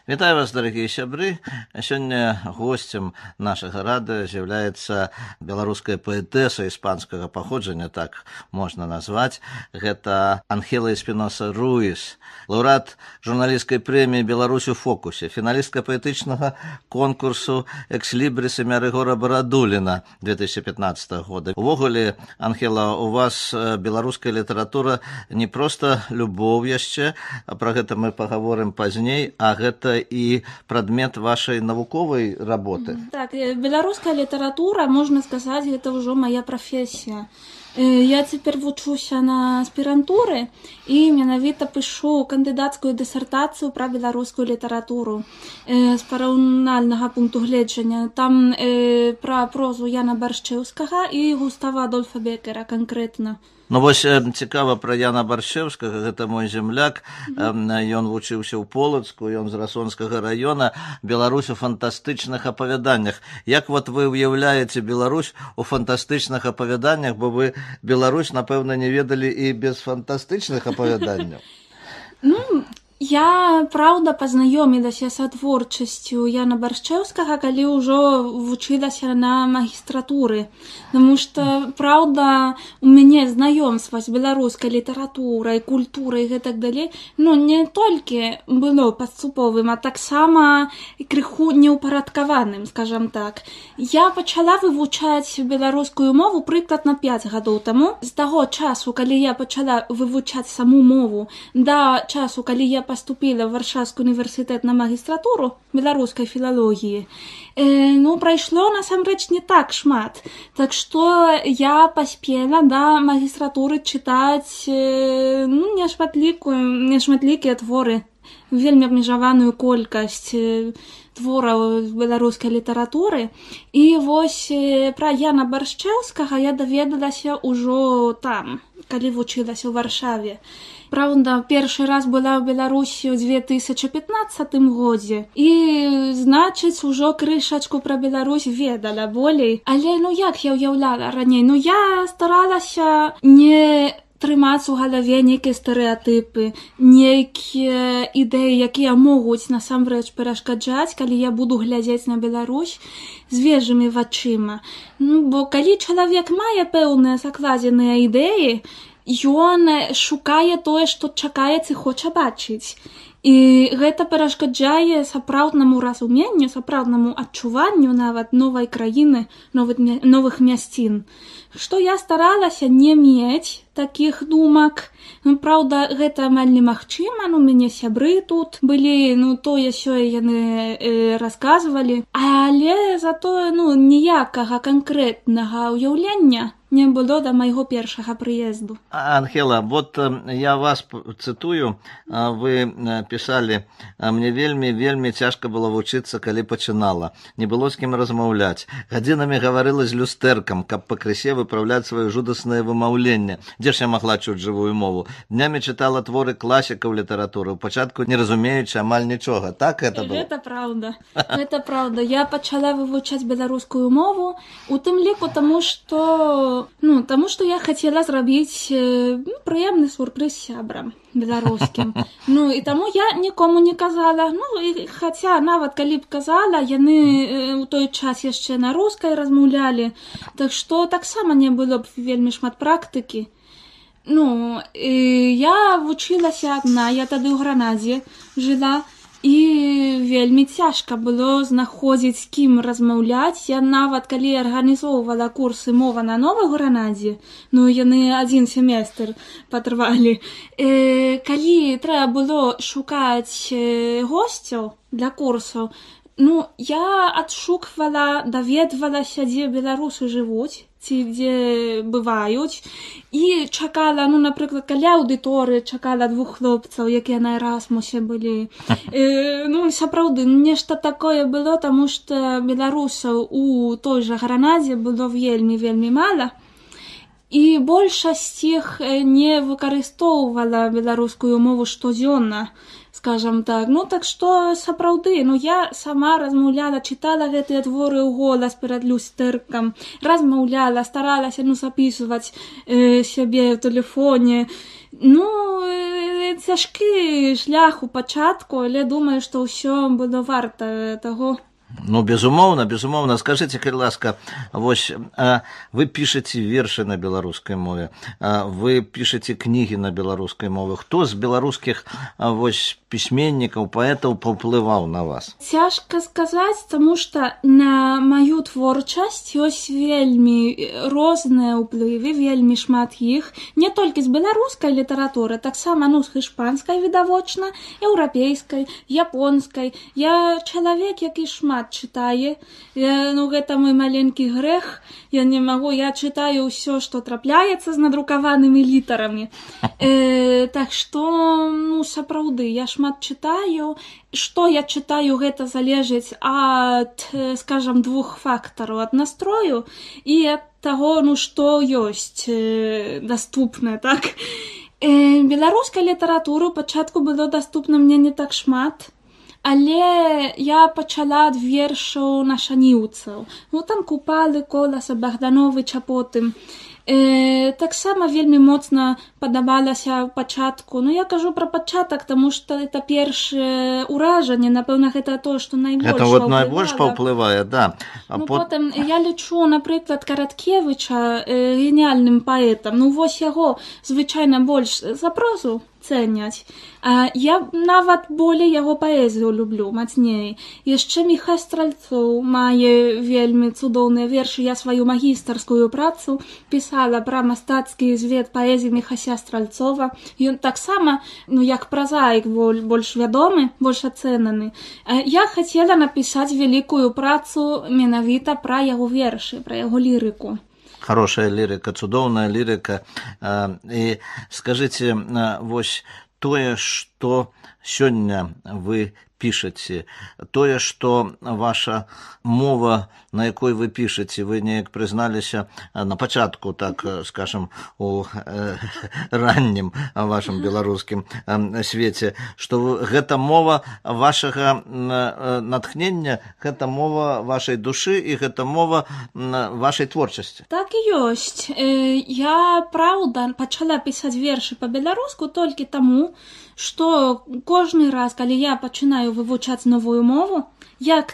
Вітаю вас, дарагія сябры. Сёння госцем нашага радыё з'яўляецца беларуская паэтэса іспанскага паходжання, так можна назваць. Гэта Анхела Эспіноса Руіс, лаўрэат журналісцкай прэміі «Беларусь у фокусе», фіналістка паэтычнага конкурсу «Экслібрис» імя Рыгора Барадуліна 2015 года. Увогуле, Анхела, у вас беларуская літаратура не проста любоў яшчэ, пра гэта мы пагаворым пазней, а гэта і прадмет вашай навуковай работы. Так, беларуская літаратура, можна сказаць, гэта ўжо мая прафесія. Я цяпер вучуся на аспірантуры і менавіта пішу кандыдацкую дысертацыю пра беларускую літаратуру з параўнальнага пункту гледжання. Там пра прозу Яна Баршчэўскага і Густава Адольфа Бекера канкрэтна. Ну вось цікава пра Яна Баршчэўскага, гэта мой земляк, ён вучыўся ў Полацку, ён з Расонскага раёна. Беларусь у фантастычных апавяданнях. Як вот вы ўяўляеце Беларусь у фантастычных апавяданнях, бо вы Беларусь, напэўна, не ведалі і без фантастычных апавяданняў? Я, праўда, пазнаёмілася са творчасцю Яна Баршчэўскага, калі ўжо вучылася на магістратуры. Таму што, праўда, у мяне знаёмства з беларускай літаратурай, культурай і гэтак далей, не толькі было паступовым, а таксама крыху неўпарадкаваным, скажам так. Я пачала вывучаць беларускую мову прыкладна 5 гадоў таму. З таго часу, калі я пачала вывучаць саму мову, да часу, калі я паступіла ў Варшаўскі універсітэт на магістратуру беларускай філалогіі, прайшло насамрэч не так шмат. Так што я паспела да магістратуры чытаць нешматлікія творы, вельмі абмежаваную колькасць твораў беларускай літаратуры. І вось пра Яна Баршчэўскага я даведалася ўжо там, калі вучылася ў Варшаве. Праўда, першы раз была ў Беларусі ў 2015 годзе і, значыць, ужо крышачку пра Беларусь ведала болей. Але, як я ўяўляла раней? Я старалася не трымаць у галаве нейкія стэрэатыпы, нейкія ідэі, якія могуць насамрэч перашкаджаць, калі я буду глядзець на Беларусь свежымі вачыма. Бо калі чалавек мае пэўныя закладзеныя ідэі, ён шукае тое, што чакаецца і хоча бачыць. І гэта перашкаджае сапраўднаму разуменню, сапраўднаму адчуванню нават новай краіны, новых мясцін. Што я старалася не мець такіх думак. Праўда, гэта амаль немагчыма, у мяне сябры тут былі, тое-сёе яны расказвалі. Але затое, ніякага канкрэтнага ўяўлення не было да майго першага прыезду. Анхела, вот я вас цытую, вы пісалі: «Мне вельмі цяжка было вучыцца, калі пачынала. Не было з кім размаўляць. Гадзінамі гаварыла з люстэркам, каб пакрысе выпраўляць сваё жудаснае вымаўленне. Дзе ж я магла чуць жывую мову? Днямі чытала творы класікаў літаратуры, у пачатку не разумеючы амаль нічога». Так гэта было? Гэта праўда. Гэта праўда. Я пачала вывучаць беларускую мову, у тым ліку таму, што я хацела зрабіць прыемны сюрпрыз сябрам беларускім. І таму я нікому не казала. Хаця нават калі б казала, яны ў той час яшчэ на рускай размаўлялі. Так што таксама не было б вельмі шмат практыкі. Я вучылася адна, я тады ў Гранадзе жыла. І вельмі цяжка было знаходзіць з кім размаўляць. Я нават калі арганізоўвала курсы «Мова на Новай Гранадзе», яны 1 семестр патрвалі. Калі трэба было шукаць госцяў для курсаў, я адшуквала, даведвалася, дзе беларусы жывуць, ці дзе бываюць, і чакала, напрыклад, каля аўдыторыі чакала 2 хлопцаў, якія на Эрасмусе былі. Сапраўды, нешта такое было, таму што беларусаў у той жа Гранадзе было вельмі мала, і большасць іх не выкарыстоўвала беларускую мову штодзённа. скажам так. Ну, так што, сапраўды, я сама размаўляла, чытала гэтыя творы ў голас перад люстэркам, размаўляла, старалася, запісваць сябе ў тэлефоне. Цяжкі шлях у пачатку, але думаю, што ўсё было варта таго. Безумоўна. Скажыце, калі ласка, вось вы пішаце вершы на беларускай мове, вы пішаце кнігі на беларускай мове. Хто з беларускіх пісьменнікаў, паэтаў паўплываў на вас? Цяжка сказаць, таму што на маю творчасць ёсць вельмі розныя ўплывы, вельмі шмат іх, не толькі з беларускай літаратуры, таксама з іспанскай відавочна, еўрапейскай, японскай. Я чалавек, які шмат чытае. Гэта мой маленькі грэх. Я не магу, я чытаю ўсё, што трапляецца з надрукаванымі літарамі. Так што, сапраўды, я шмат чытаю. Што я чытаю, гэта залежыць ад, скажам, двух фактараў. Ад настрою і ад таго, што ёсць даступна, так? Беларускай літаратуры пачатку было даступна мне не так шмат. Але я пачала ад вершаў нашаніўцаў. Там Купалы, Коласа, Богдановича потым. Таксама вельмі моцна падабалася пачатку. Я кажу пра пачатак, таму што гэта першае ўражанне, напэўна, гэта тое, што найбольш паўплывала. Гэта найбольш паўплывае, да. Потым я лічу, напрыклад, Караткевіча геніяльным паэтам. Яго звычайна больш за прозу цэняць. Я нават болей яго паэзію люблю, мацней. Яшчэ Міхась Стральцоў мае вельмі цудоўныя вершы. Я сваю магістарскую працу пісала пра мастацкі звед паэзіі Міхася Стральцова. Ён таксама, як празаік, больш вядомы, больш ацэнаны. Я хацела напісаць вялікую працу менавіта пра яго вершы, пра яго лірыку. Хорошая лірыка, цудоўная лірыка. І скажыце, вось тое, што сёння вы пішаце, тое, што ваша мова, на якой вы пішаце, вы неяк прызналіся на пачатку, так скажам, у раннім вашым беларускім свеце, што гэта мова вашага натхнення, гэта мова вашай душы і гэта мова вашай творчасці. Так і ёсць. Я, праўда, пачала пісаць вершы па-беларуску толькі таму, што кожны раз, калі я пачынаю вывучаць новую мову, як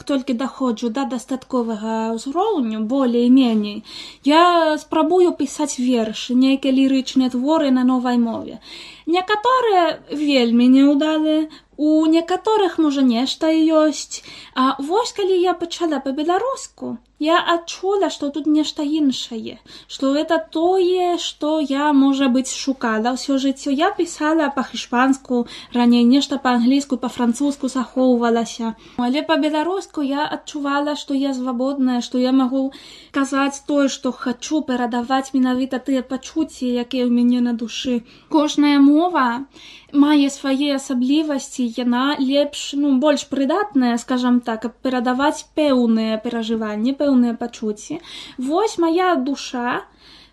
толькі даходжу да дастатковага ўзроўню, болей-меней, я спрабую пісаць вершы, нейкія лірычныя творы на новай мове. Некаторыя вельмі няўдалыя, у некаторых, можа, нешта ёсць. А вось, калі я пачала па-беларуску, я адчула, што тут нешта іншае, што гэта тое, што я, можа быць, шукала ўсё жыццё. Я пісала па-іспанску, раней нешта па-англійску, па-французску захоўвалася. Але па-беларуску я адчувала, што я свабодная, што я магу казаць тое, што хачу, перадаваць менавіта тыя пачуцці, якія ў мяне на душы. Кожная мова мае свае асаблівасці, яна лепш, больш прыдатная, скажам так, каб перадаваць пэўныя перажыванні, пэўныя пачуцці. Вось мая душа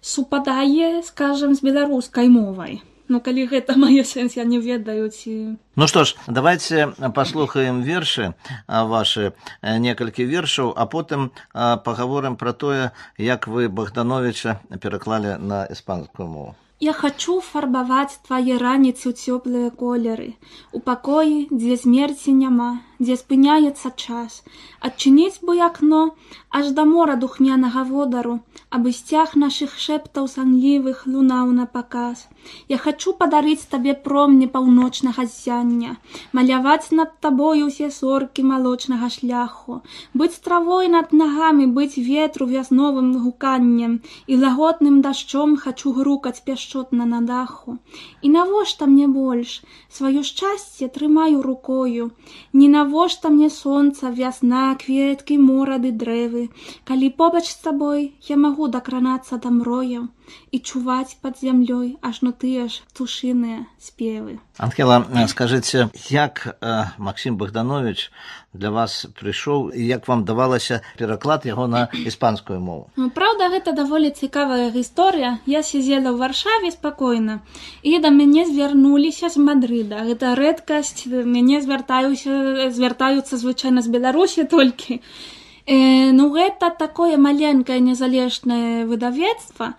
супадае, скажам, з беларускай мовай. Калі гэта мае сэнс, я не ведаю, ці... Што ж, давайте паслухаем вершы вашы, некалькі вершаў, а потым пагаворым пра тое, як вы Богдановича пераклалі на іспанскую мову. Я хачу фарбаваць твае раніцы ў цёплыя колеры, у пакоі, дзе смерці няма, дзе спыняецца час, адчыніць бы акно аж да мора духмянага водару, абы сцяг нашых шэптаў санлівых лунаў на паказ. Я хачу падарыць табе промні паўночнага ззяння, маляваць над табою ўсе соркі малочнага шляху, быць травой над нагамі, быць ветру вязновым гуканнем, і лагодным дажджом хачу грукаць пяшчотна на даху. І навошта мне больш? Сваё шчасце трымаю рукою. Не навошта мне сонца, вясна, кветкі, морады, дрэвы. Калі побач з табой я магу магу дакранацца да мрояў і чуваць пад зямлёй ажно тыя ж птушыныя спевы. Анхела, скажыце, як Максім Богданович для вас прыйшоў і як вам давалася пераклад яго на іспанскую мову? Праўда, гэта даволі цікавая гісторыя. Я сидзела ў Варшаве спакойна, і да мяне звярнуліся з Мадрыда. Гэта рэдкасць, мяне звяртаюцца звычайна з Беларусі толькі. Ну, гэта такое маленькае незалежнае выдавецтва.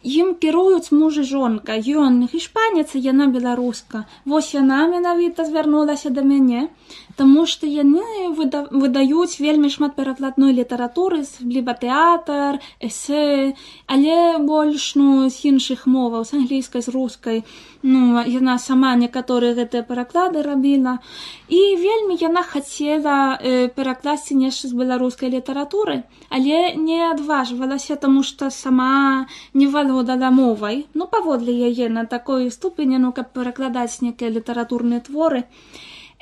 Ім кіруюць муж і жонка. Ён іспанец, і яна беларуска. Вось яна менавіта звярнулася да мяне, таму што яны выдаюць вельмі шмат перакладной літаратуры, ліба тэатр, эсэ, але больш з іншых моваў, з англійскай, з рускай. Яна сама некаторыя гэтыя пераклады рабіла. І вельмі яна хацела перакласці нешта з беларускай літаратуры, але не адважвалася, таму што сама не валодала мовай. Паводле яе на такой ступені, каб перакладаць некія літаратурныя творы.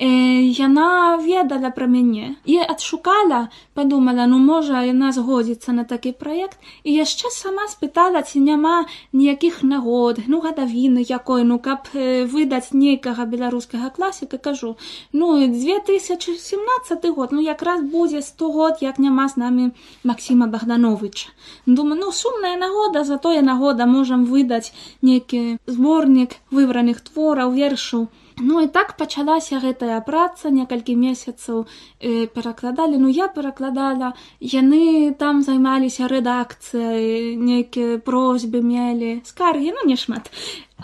Яна ведала пра мяне і адшукала, падумала, можа яна згодзіцца на такі праект, і яшчэ сама спытала, ці няма ніякіх нагод, гадавіны якой, каб выдаць нейкага беларускага класіка. Кажу, 2017 год, якраз будзе 100 год, як няма з намі Максіма Богдановича. Думаю, сумная нагода, затое нагода, можам выдаць нейкі зборнік выбраных твораў, вершаў. І так пачалася гэтая праца, некалькі месяцаў перакладалі, я перакладала, яны там займаліся рэдакцыяй, нейкія просьбы мелі, скаргі, не шмат,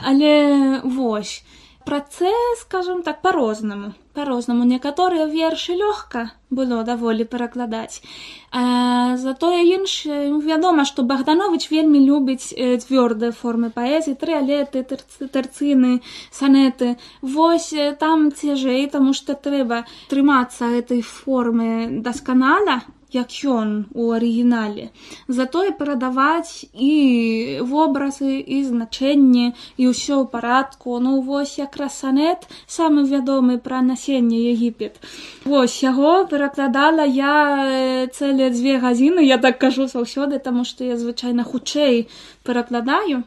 але вось. Працэс, скажем так, по-рознаму. Некаторыя вершы лёгка было даволі перакладаць. Затое іншыя, вядома, што Богданович вельмі любіць цвёрдыя формы паэзіі, трыалеты, тэрцыны, санеты. Вось там цяжэй, таму што трэба трымацца гэтай формы дасканала, як ён у арыгінале. Затое перадаваць і вобразы, і значэнні, і ўсё ў парадку. Вось якраз санет, самы вядомы пра насенне Егіпет. Вось яго перакладала я цэлыя 2 гадзіны, я так кажу заўсёды, таму што я звычайна хутчэй перакладаю,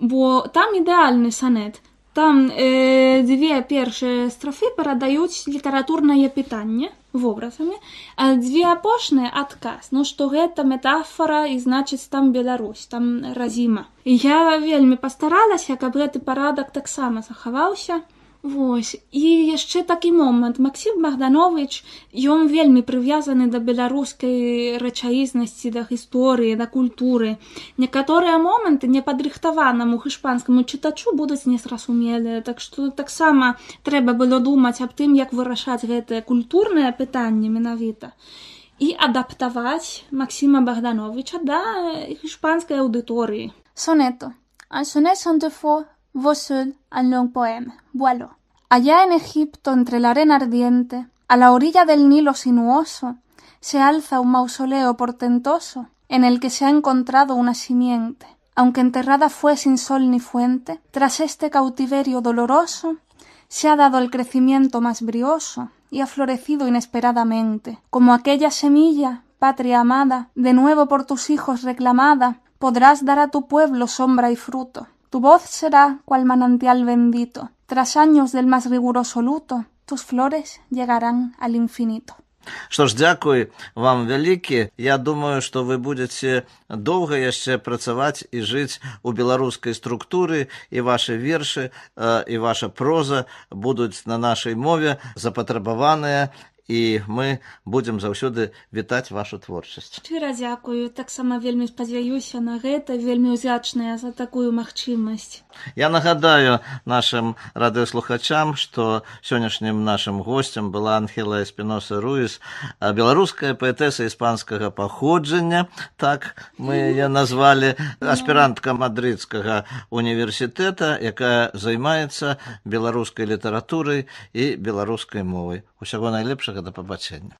бо там ідэальны санет. Там 2 першыя страфы перадаюць літаратурнае пытанне вобразамі, а 2 апошныя адказ, што гэта метафора і значыць там Беларусь, там разіма. Я вельмі пастаралася, каб гэты парадак таксама захаваўся. Вось. І яшчэ такі момант. Максім Богданович, ён вельмі прывязаны да беларускай рэчаіснасці, да гісторыі, да культуры. Некаторыя моманты непадрыхтаванаму іспанскаму чытачу будуць незразумелыя. Так што таксама трэба было думаць аб тым, як вырашаць гэтае культурнае пытанне менавіта. І адаптаваць Максіма Богдановича да іспанскай аўдыторыі. Soneto. Un sonnet sans défaut vaut seul un long poème. Vuelo. Allá en Egipto, entre la arena ardiente, a la orilla del Nilo sinuoso, se alza un mausoleo portentoso en el que se ha encontrado una simiente. Aunque enterrada fue sin sol ni fuente, tras este cautiverio doloroso, se ha dado el crecimiento más brioso y ha florecido inesperadamente. Como aquella semilla, patria amada, de nuevo por tus hijos reclamada, podrás dar a tu pueblo sombra y fruto. Tu voz será cual manantial bendito. Tras años del más riguroso luto, tus flores llegarán al infinito. Што ж, дзякуй вам вялікі. Я думаю, што вы будзеце доўга яшчэ працаваць і жыць у беларускай структуры, і вашы вершы, і ваша проза будуць на нашай мове запатрабаваныя, і мы будзем заўсёды вітаць вашу творчасць. Шчыра дзякую. Таксама вельмі спадзяюся на гэта, вельмі ўдзячная за такую магчымасць. Я нагадаю нашим радыёслухачам, што сённяшнім нашым госцем была Анхела Эспіноса Руіс, беларуская паэтэса іспанскага паходжання, так мы яе назвалі, аспірантка Мадрыдскага універсітэта, якая займаецца беларускай літаратурай і беларускай мовай. Усяго найлепшага, да пабачэння.